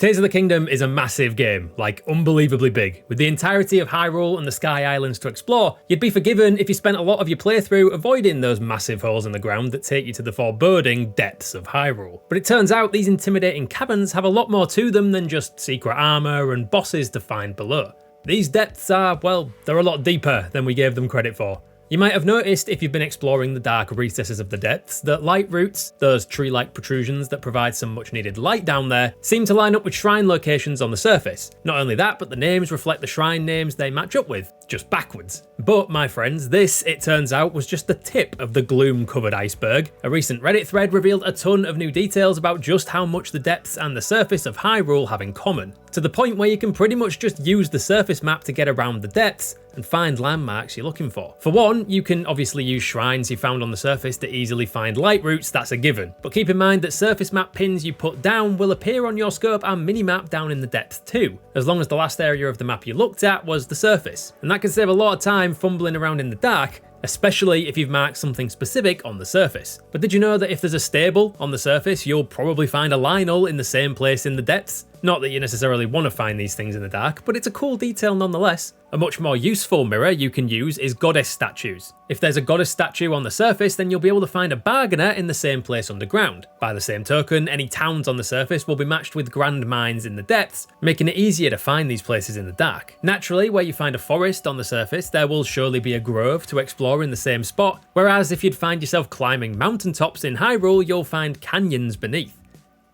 Tears of the Kingdom is a massive game, like unbelievably big. With the entirety of Hyrule and the Sky Islands to explore, you'd be forgiven if you spent a lot of your playthrough avoiding those massive holes in the ground that take you to the foreboding depths of Hyrule. But it turns out these intimidating caverns have a lot more to them than just secret armour and bosses to find below. These depths are, well, they're a lot deeper than we gave them credit for. You might have noticed if you've been exploring the dark recesses of the depths that light roots, those tree-like protrusions that provide some much needed light down there, seem to line up with shrine locations on the surface. Not only that, but the names reflect the shrine names they match up with, just backwards. But my friends, this, it turns out, was just the tip of the gloom-covered iceberg. A recent Reddit thread revealed a ton of new details about just how much the depths and the surface of Hyrule have in common, to the point where you can pretty much just use the surface map to get around the depths and find landmarks you're looking for. For one, you can obviously use shrines you found on the surface to easily find light routes, that's a given. But keep in mind that surface map pins you put down will appear on your scope and minimap down in the depths too, as long as the last area of the map you looked at was the surface. And that can save a lot of time fumbling around in the dark, especially if you've marked something specific on the surface. But did you know that if there's a stable on the surface, you'll probably find a Lionel in the same place in the depths? Not that you necessarily want to find these things in the dark, but it's a cool detail nonetheless. A much more useful mirror you can use is goddess statues. If there's a goddess statue on the surface, then you'll be able to find a bargainer in the same place underground. By the same token, any towns on the surface will be matched with grand mines in the depths, making it easier to find these places in the dark. Naturally, where you find a forest on the surface, there will surely be a grove to explore in the same spot, whereas if you'd find yourself climbing mountaintops in Hyrule, you'll find canyons beneath.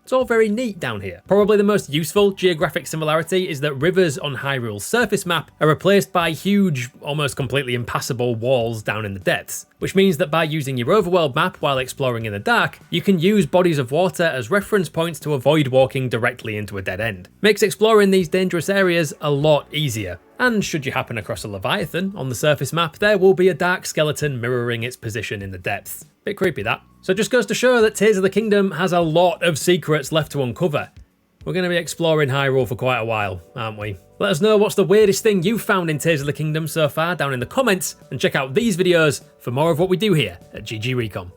It's all very neat down here. Probably the most useful geographic similarity is that rivers on Hyrule's surface map are replaced by huge, almost completely impassable walls down in the depths, which means that by using your overworld map while exploring in the dark, you can use bodies of water as reference points to avoid walking directly into a dead end. Makes exploring these dangerous areas a lot easier. And should you happen across a Leviathan on the surface map, there will be a dark skeleton mirroring its position in the depths. Bit creepy that. So it just goes to show that Tears of the Kingdom has a lot of secrets left to uncover. We're going to be exploring Hyrule for quite a while, aren't we? Let us know what's the weirdest thing you've found in Tears of the Kingdom so far down in the comments, and check out these videos for more of what we do here at GG Recon.